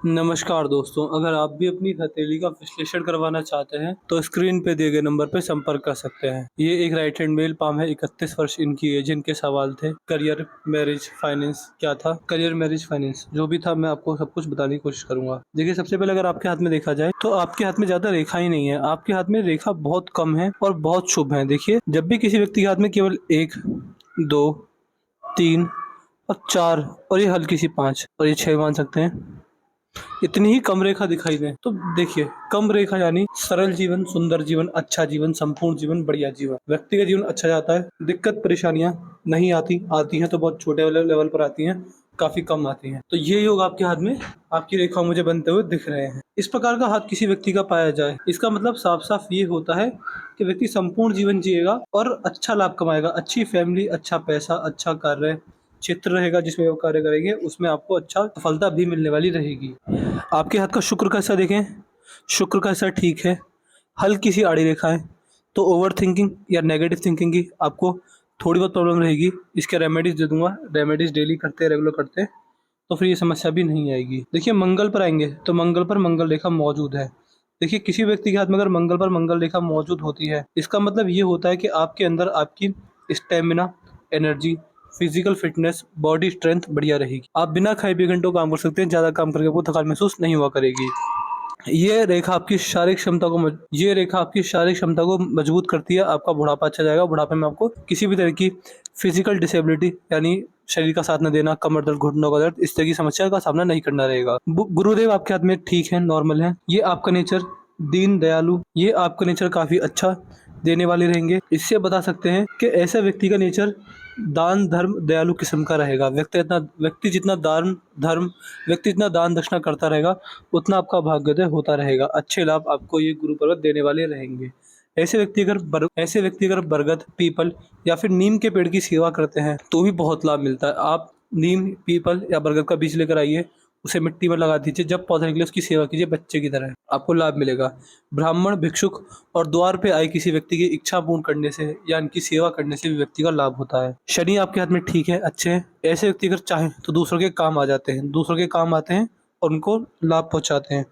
नमस्कार दोस्तों, अगर आप भी अपनी हथेली का विश्लेषण करवाना चाहते हैं तो स्क्रीन पे दिए गए नंबर पे संपर्क कर सकते हैं। ये एक राइट हैंड मेल पाम है। 31 वर्ष इनकी एज। इनके सवाल थे करियर, मैरिज, फाइनेंस। क्या था करियर, मैरिज, फाइनेंस, जो भी था मैं आपको सब कुछ बताने की कोशिश करूंगा। देखिए, सबसे पहले अगर आपके हाथ में देखा जाए तो आपके हाथ में ज्यादा रेखा ही नहीं है। आपके हाथ में रेखा बहुत कम है और बहुत शुभ है। देखिए, जब भी किसी व्यक्ति के हाथ में केवल 1, 2, 3 और 4 और ये हल्की सी 5 और ये 6 मान सकते हैं, इतनी ही कम रेखा दिखाई दे तो देखिए, कम रेखा यानी सरल जीवन, सुंदर जीवन, अच्छा जीवन, संपूर्ण जीवन, बढ़िया जीवन। व्यक्ति का जीवन अच्छा जाता है। दिक्कत परेशानियां नहीं आती, आती हैं तो बहुत छोटे लेवल पर आती हैं, काफी कम आती हैं। तो ये योग आपके हाथ में, आपकी रेखा मुझे बनते हुए दिख रहे हैं। इस प्रकार का हाथ किसी व्यक्ति का पाया जाए, इसका मतलब साफ साफ ये होता है कि व्यक्ति संपूर्ण जीवन जिएगा और अच्छा लाभ कमाएगा। अच्छी फैमिली, अच्छा पैसा, अच्छा कार्य क्षेत्र रहेगा जिसमें वो कार्य करेंगे, उसमें आपको अच्छा सफलता भी मिलने वाली रहेगी। आपके हाथ का शुक्र कैसा देखें, शुक्र कैसा ठीक है, हल्की सी आड़ी रेखा है। तो ओवर थिंकिंग या नेगेटिव थिंकिंग की आपको थोड़ी बहुत प्रॉब्लम रहेगी। इसके रेमेडीज दे दूंगा, रेमेडीज डेली करते हैं, रेगुलर करते हैं तो फिर ये समस्या भी नहीं आएगी। देखिए, मंगल पर आएंगे तो मंगल पर मंगल रेखा मौजूद है। देखिए, किसी व्यक्ति के हाथ में अगर मंगल पर मंगल रेखा मौजूद होती है, इसका मतलब ये होता है कि आपके अंदर आपकी stamina, energy, physical fitness, body strength बढ़िया रहेगी। आप बिना खाए पिए घंटों काम कर सकते हैं। ज्यादा काम करके आपको थकान महसूस नहीं हुआ करेगी। ये रेखा आपकी शारीरिक क्षमता को ये रेखा आपकी शारीरिक क्षमता को मजबूत करती है। आपका बुढ़ापा अच्छा जाएगा। बुढ़ापे में आपको किसी भी तरह की फिजिकल डिसेबिलिटी यानी शरीर का साथ न देना, कमर दर्द, घुटनों का दर्द, इस तरह की समस्या का सामना नहीं करना रहेगा। गुरुदेव आपके हाथ में ठीक है, नॉर्मल है। ये आपका नेचर दीन दयालु, ये आपका नेचर काफी अच्छा देने वाले रहेंगे। इससे बता सकते हैं कि ऐसे व्यक्ति का नेचर दान धर्म दयालु किस्म का रहेगा। व्यक्ति जितना दान दक्षिणा करता रहेगा, उतना आपका भाग्योदय होता रहेगा। अच्छे लाभ आपको ये गुरु पर्वत देने वाले रहेंगे। ऐसे व्यक्ति अगर बरगद, पीपल या फिर नीम के पेड़ की सेवा करते हैं तो भी बहुत लाभ मिलता है। आप नीम, पीपल या बरगद का बीज लेकर आइए, उसे मिट्टी में लगा दीजिए, जब पौधा निकले उसकी सेवा कीजिए बच्चे की तरह, आपको लाभ मिलेगा। ब्राह्मण, भिक्षुक और द्वार पे आए किसी व्यक्ति की इच्छा पूर्ण करने से या इनकी सेवा करने से भी व्यक्ति का लाभ होता है। शनि आपके हाथ में ठीक है, अच्छे हैं। ऐसे व्यक्ति अगर चाहें तो दूसरों के काम आ जाते हैं, दूसरों के काम आते हैं और उनको लाभ पहुंचाते हैं।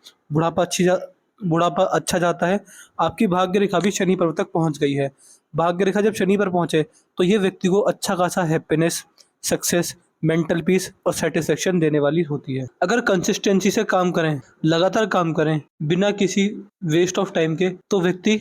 बुढ़ापा अच्छा जाता है। आपकी भाग्य रेखा भी शनि पर्वत तक पहुंच गई है। भाग्य रेखा जब शनि पर पहुंचे तो ये व्यक्ति को अच्छा खासा हैप्पीनेस, सक्सेस, मेंटल पीस और सेटिस्फेक्शन देने वाली होती है। अगर कंसिस्टेंसी से काम करें, लगातार काम करें बिना किसी वेस्ट ऑफ टाइम के, तो व्यक्ति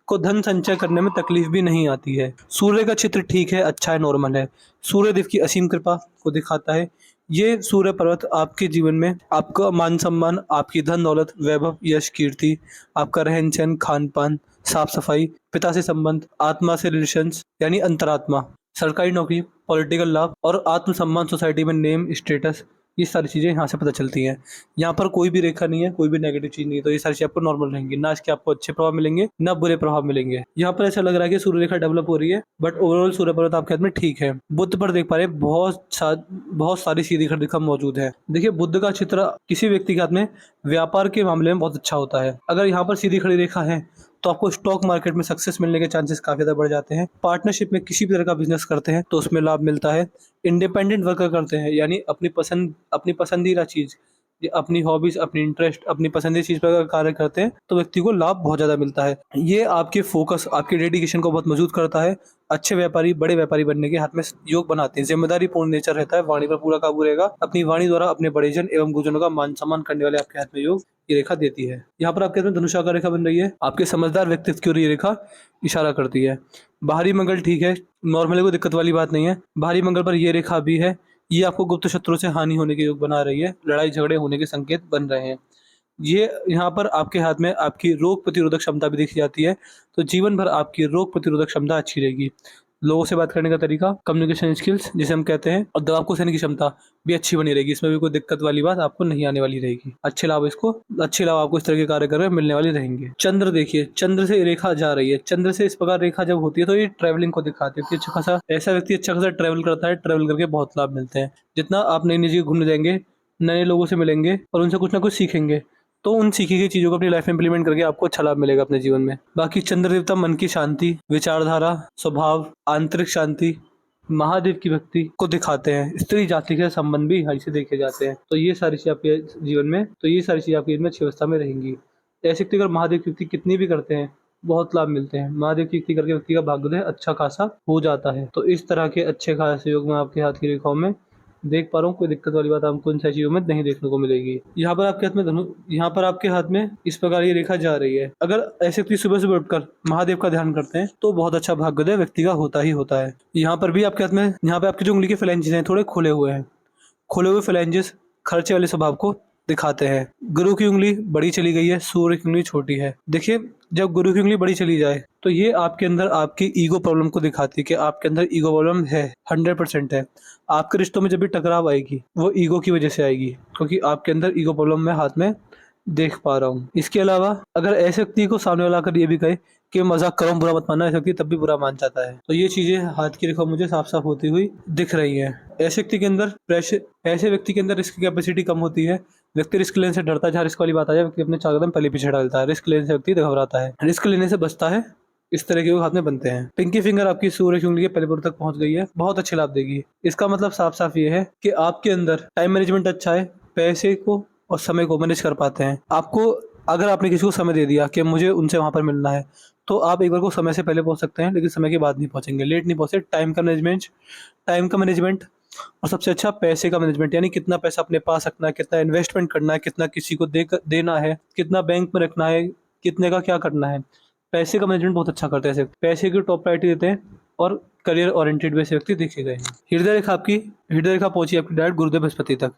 को धन संचय करने में तकलीफ भी नहीं आती है। सूर्य का चित्र ठीक है, अच्छा है, नॉर्मल है। सूर्य देव की असीम कृपा को दिखाता है। ये सूर्य पर्वत आपके जीवन में आपका मान सम्मान, आपकी धन दौलत, वैभव, यश, कीर्ति, आपका रहन सहन, खान पान, साफ सफाई, पिता से संबंध, आत्मा से रिलेशंस यानी अंतरात्मा, सरकारी नौकरी, पॉलिटिकल लाभ और आत्मसम्मान, सोसाइटी में नेम, स्टेटस, ये सारी चीज़ें यहाँ से पता चलती हैं। यहाँ पर कोई भी रेखा नहीं है, कोई भी नेगेटिव चीज़ नहीं है, तो ये सारी चीज़ें आपको नॉर्मल रहेंगी। ना इसके आपको अच्छे प्रभाव मिलेंगे, ना बुरे प्रभाव मिलेंगे। यहाँ पर ऐसा लग रहा है कि सूर्य रेखा डेवलप हो रही है, बट ओवरऑल सूर्य पर्वत आपके हाथ में ठीक है। बुध पर देख पा रहे हैं बहुत सारी सीधी रेखा मौजूद है। देखिए, बुध का चित्र किसी व्यक्ति के हाथ में व्यापार के मामले में बहुत अच्छा होता है। अगर यहाँ पर सीधी खड़ी रेखा है तो आपको स्टॉक मार्केट में सक्सेस मिलने के चांसेस काफी ज्यादा बढ़ जाते हैं। पार्टनरशिप में किसी भी तरह का बिजनेस करते हैं तो उसमें लाभ मिलता है। इंडिपेंडेंट वर्कर करते हैं यानी अपनी पसंदीदा चीज, अपनी हॉबीज, अपनी इंटरेस्ट, अपनी पसंदीदा चीज पर अगर कार्य करते हैं तो व्यक्ति को लाभ बहुत ज्यादा मिलता है। ये आपके फोकस, आपके डेडिकेशन को बहुत मजबूत करता है। अच्छे व्यापारी, बड़े व्यापारी बनने के हाथ में योग बनाते हैं। जिम्मेदारी पूर्ण नेचर रहता है। वाणी पर पूरा काबू रहेगा। अपनी वाणी द्वारा अपने बड़ेजन एवं गुरुजनों का मान सम्मान करने वाले आपके हाथ में योग ये रेखा देती है। यहाँ पर आपके हाथ में धनुषाकार रेखा बन रही है। आपके समझदार व्यक्तित्व की ओर ये रेखा इशारा करती है। बाहरी मंगल ठीक है, नॉर्मली कोई दिक्कत वाली बात नहीं है। बाहरी मंगल पर ये रेखा भी है। ये आपको गुप्त शत्रु से हानि होने के योग बना रही है। लड़ाई झगड़े होने के संकेत बन रहे हैं। ये यहाँ पर आपके हाथ में आपकी रोग प्रतिरोधक क्षमता भी देखी जाती है। तो जीवन भर आपकी रोग प्रतिरोधक क्षमता अच्छी रहेगी। लोगों से बात करने का तरीका, कम्युनिकेशन स्किल्स जिसे हम कहते हैं, और दबाव को सहने की क्षमता भी अच्छी बनी रहेगी। इसमें भी कोई दिक्कत वाली बात आपको नहीं आने वाली रहेगी। अच्छे लाभ आपको इस तरह के कार्य कर मिलने वाले रहेंगे। चंद्र देखिए, चंद्र से रेखा जा रही है। चंद्र से इस प्रकार रेखा जब होती है तो ये ट्रैवलिंग को दिखाती है कि ऐसा व्यक्ति अच्छा खासा ट्रैवल करता है। ट्रैवल करके बहुत लाभ मिलते हैं। जितना आप नई नई जगह घूमने जाएंगे, नए लोगों से मिलेंगे और उनसे कुछ ना कुछ सीखेंगे, तो उन सीखी गई चीजों को अपनी लाइफ में इंप्लीमेंट करके आपको अच्छा लाभ मिलेगा अपने जीवन में। बाकी चंद्र देवता मन की शांति, विचारधारा, स्वभाव, आंतरिक शांति, महादेव की व्यक्ति को दिखाते हैं। स्त्री जाति के संबंध भी यहाँ से देखे जाते हैं। तो ये सारी चीज़ आपके जीवन में अच्छी अवस्था में रहेंगी। ऐसे व्यक्ति अगर महादेव की व्यक्ति कितनी भी करते हैं, बहुत लाभ मिलते हैं। महादेव की युक्ति करके व्यक्ति का भाग्योदय अच्छा खासा हो जाता है। तो इस तरह के अच्छे खासे योग मैं आपके हाथ की रेखाओं में देख पा रहा हूँ। कोई दिक्कत वाली बात आपको इन सारी चीज़ों में नहीं देखने को मिलेगी। यहाँ पर आपके हाथ में इस प्रकार ये रेखा जा रही है। अगर ऐसे व्यक्ति सुबह उठकर महादेव का ध्यान करते हैं तो बहुत अच्छा भाग्योदय व्यक्ति का होता ही होता है। यहाँ पर भी आपके हाथ में, यहाँ पे आपकी जो उंगली के फ्लैंजेस हैं थोड़े खुले हुए हैं। खुले हुए फ्लैंजेस खर्चे वाले स्वभाव को दिखाते हैं। गुरु की उंगली बड़ी चली गई है, सूर्य की उंगली छोटी है। देखिए, जब गुरु की उंगली बड़ी चली जाए तो ये आपके अंदर आपकी ईगो प्रॉब्लम को दिखाती है कि आपके अंदर ईगो प्रॉब्लम है, 100% है। आपके रिश्तों में जब भी टकराव आएगी वो ईगो की वजह से आएगी, क्योंकि आपके अंदर ईगो प्रॉब्लम मैं हाथ में देख पा रहा हूँ। इसके अलावा अगर ऐसे व्यक्ति को सामने वाला आकर ये भी कहे कि मजाक करो, बुरा मत मानना, ऐसे व्यक्ति तब भी बुरा मान जाता है। तो ये चीजें हाथ की रेखा मुझे साफ साफ होती हुई दिख रही है। ऐसे व्यक्ति के अंदर रिस्क कैपेसिटी कम होती है। व्यक्ति रिस्क लेने से डरता है। जहाँ रिस्क वाली बात आ जाए, व्यक्ति अपने चार कदम पहले पीछे डालता है। रिस्क लेने से व्यक्ति घबराता है, रिस्क लेने से बचता है। इस तरह के लोग हाथ में बनते हैं। पिंकी फिंगर आपकी सूर्य की उंगली के पहले तक पहुंच गई है, बहुत अच्छे लाभ देगी। इसका मतलब साफ साफ ये है कि आपके अंदर टाइम मैनेजमेंट अच्छा है, पैसे को और समय को मैनेज कर पाते हैं। आपको, अगर आपने किसी को समय दे दिया कि मुझे उनसे वहां पर मिलना है, तो आप एक बार को समय से पहले पहुंच सकते हैं, लेकिन समय के बाद नहीं पहुंचेंगे, लेट नहीं पहुंचे। टाइम का मैनेजमेंट और सबसे अच्छा पैसे का मैनेजमेंट, यानी कितना पैसा अपने पास रखना है, कितना इन्वेस्टमेंट करना है, कितना किसी को देना है, कितना बैंक में रखना है, कितने का क्या करना है। पैसे का मैनेजमेंट बहुत अच्छा करते हैं, पैसे की टॉप प्रायोरिटी देते हैं और करियर ओरिएंटेड वैसे व्यक्ति देखे गए हैं। हृदय रेखा पहुंची आपकी डायरेक्ट गुरुदेव बृहस्पति तक।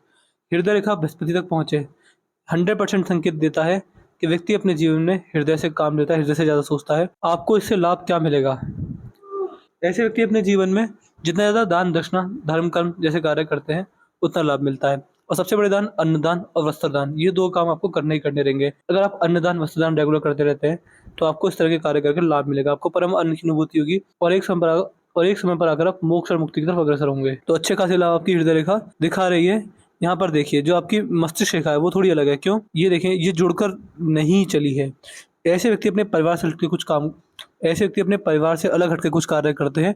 हृदय रेखा बृहस्पति तक पहुंचे 100% संकेत देता है कि व्यक्ति अपने जीवन में हृदय से काम लेता है, हृदय से ज़्यादा सोचता है। आपको इससे लाभ क्या मिलेगा? ऐसे व्यक्ति अपने जीवन में जितना ज़्यादा दान दक्षिणा धर्म कर्म जैसे कार्य करते हैं उतना लाभ मिलता है। और सबसे बड़े दान अन्नदान और वस्त्रदान, ये दो काम आपको करने ही करने रहेंगे। अगर आप अन्नदान वस्त्रदान रेगुलर करते रहते हैं तो आपको इस तरह के कार्य करके लाभ मिलेगा। आपको परम अन्न की अनुभूति होगी और एक समय पर आकर आप मोक्ष और मुक्ति की तरफ अग्रसर होंगे। तो अच्छे खासे लाभ आपकी हृदय रेखा दिखा रही है। यहाँ पर देखिए, जो आपकी मस्तिष्क रेखा है वो थोड़ी अलग है। क्यों? ये देखें, ये जुड़कर नहीं चली है। ऐसे व्यक्ति अपने परिवार से हटके कुछ काम ऐसे व्यक्ति अपने परिवार से अलग हटके कुछ कार्य करते हैं।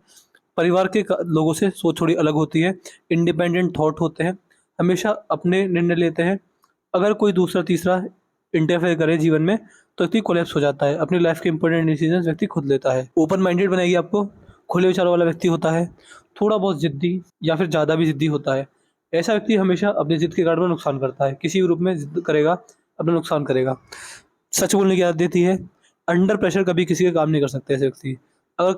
परिवार के लोगों से सोच थोड़ी अलग होती है। इंडिपेंडेंट थॉट होते हैं, हमेशा अपने निर्णय लेते हैं। अगर कोई दूसरा तीसरा इंटरफेयर करे जीवन में तो व्यक्ति कोलैप्स हो जाता है। अपनी लाइफ के इंपॉर्टेंट डिसीजन व्यक्ति खुद लेता है। ओपन माइंडेड बनाएगी आपको, खुले विचारों वाला व्यक्ति होता है, थोड़ा बहुत जिद्दी या फिर ज़्यादा भी जिद्दी होता है। ऐसा व्यक्ति हमेशा अपनी जिद के कारण में नुकसान करता है। किसी भी रूप में जिद करेगा, अपना नुकसान करेगा। सच बोलने की आदत देती है। अंडर प्रेशर कभी किसी का काम नहीं कर सकते ऐसे व्यक्ति। अगर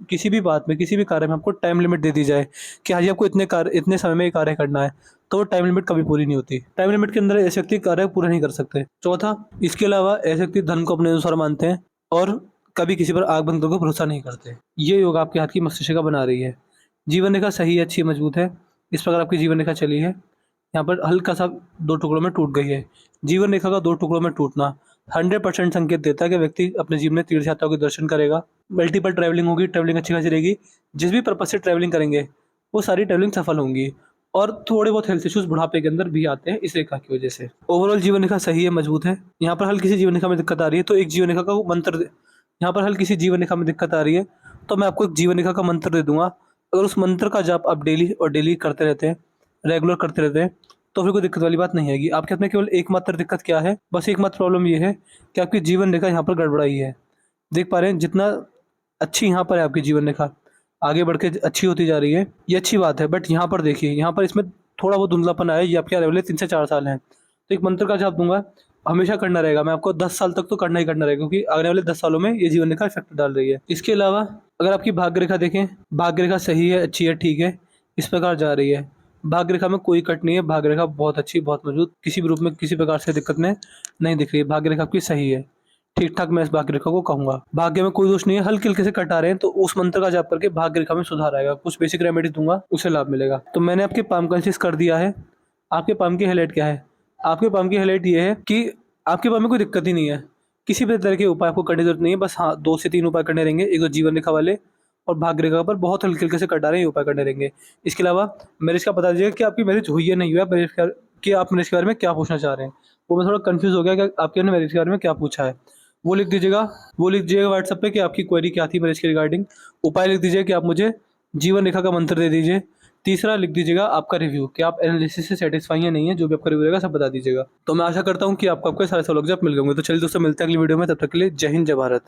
किसी भी बात में, किसी भी कार्य में आपको टाइम लिमिट दे दी जाए कि हाँ जी आपको इतने समय में ये कार्य करना है, तो वो टाइम लिमिट कभी पूरी नहीं होती। टाइम लिमिट के अंदर ऐसे व्यक्ति कार्य पूरा नहीं कर सकते। चौथा, इसके अलावा ऐसे व्यक्ति धन को अपने अनुसार मानते हैं और कभी किसी पर आग बंद करके भरोसा नहीं करते। ये योग आपके हाथ की मस्तिष्क बना रही है। जीवन रेखा सही है, अच्छी मजबूत है। इस प्रकार आपकी जीवन रेखा चली है। यहाँ पर हल्का सा 2 टुकड़ों में टूट गई है। जीवन रेखा का 2 टुकड़ों में टूटना 100% संकेत देता है कि व्यक्ति अपने जीवन में तीर्थ यात्राओं के दर्शन करेगा, मल्टीपल ट्रैवलिंग होगी, ट्रैवलिंग अच्छी खासी रहेगी। जिस भी पर्पज से ट्रैवलिंग करेंगे वो सारी ट्रैवलिंग सफल होंगी। और थोड़े बहुत हेल्थ इश्यूज बुढ़ापे के अंदर भी आते हैं इस रेखा की वजह से। ओवरऑल जीवन रेखा सही है, मजबूत है। यहाँ पर हल्की सी जीवन रेखा में दिक्कत आ रही है तो एक जीवन रेखा का मंत्र यहाँ पर हल्की सी जीवन रेखा में दिक्कत आ रही है तो मैं आपको एक जीवन रेखा का मंत्र दे दूंगा। अगर उस मंत्र का जाप आप डेली करते रहते हैं, रेगुलर करते रहते हैं, तो फिर कोई दिक्कत वाली बात नहीं आएगी। आपके हाथ में केवल एकमात्र दिक्कत क्या है? बस एकमात्र प्रॉब्लम ये है कि आपकी जीवन रेखा यहाँ पर गड़बड़ाई है। देख पा रहे हैं जितना अच्छी यहाँ पर है आपकी जीवन रेखा, आगे बढ़ के अच्छी होती जा रही है, ये अच्छी बात है। बट यहाँ पर देखिए, यहाँ पर इसमें थोड़ा बहुत धुंधलापन आया। ये आपके अवेलेबल 3 से 4 साल हैं। तो एक मंत्र का जाप दूंगा, हमेशा करना रहेगा। मैं आपको 10 साल तक तो करना ही करना रहेगा, क्योंकि आने वाले 10 सालों में ये जीवन रेखा इफेक्ट डाल रही है। इसके अलावा अगर आपकी भाग्य रेखा देखें, भाग्य रेखा सही है, अच्छी है, ठीक है, इस प्रकार जा रही है। भाग्य रेखा में कोई कट नहीं है। भाग्य रेखा बहुत अच्छी, बहुत मजबूत, किसी भी रूप में किसी प्रकार से दिक्कत में नहीं दिख रही है। भाग्य रेखा आपकी सही है, ठीक ठाक मैं इस भाग्य रेखा को कहूंगा। भाग्य में कोई दोष नहीं है। हल्के हल्के से कट आ रहे हैं तो उस मंत्र का जाप करके भाग्य रेखा में सुधार आएगा। कुछ बेसिक रेमेडी दूंगा, उससे लाभ मिलेगा। तो मैंने आपके पाम का एनालिसिस कर दिया है। आपके पाम की हाईलाइट क्या है? आपके पाम की हाईलाइट ये है कि आपके पाम में कोई दिक्कत ही नहीं है। किसी भी तरह के उपाय आपको करने की जरूरत नहीं है। बस हाँ, 2 से 3 उपाय करने रहेंगे। एक तो जीवन रेखा वाले और भाग्य रेखा पर बहुत हल्के हल्के से कट आ रहे हैं, ये उपाय करने रहेंगे। इसके अलावा मैरिज का बता दीजिएगा कि आपकी मैरिज हुई है नहीं हुआ है, कि आप मैरिज के बारे में क्या पूछना चाह रहे हैं। वो मैं थोड़ा कंफ्यूज हो गया कि आपके मैरिज के बारे में क्या पूछा है। वो लिख दीजिएगा व्हाट्सएप पे कि आपकी क्वेरी क्या थी मैरिज के रिगार्डिंग। उपाय लिख दीजिए कि आप मुझे जीवन रेखा का मंत्र दे दीजिए। तीसरा लिख दीजिएगा आपका रिव्यू कि आप एनालिसिस से सेटिस्फाई हैं नहीं है, जो भी आपका रिव्यू रहेगा सब बता दीजिएगा। तो मैं आशा करता हूँ कि आपको आपके सारे सवालों के जवाब मिल गए होंगे। तो चलिए दोस्तों, मिलते हैं अगली वीडियो में, तब तक के लिए जय हिंद, जय भारत।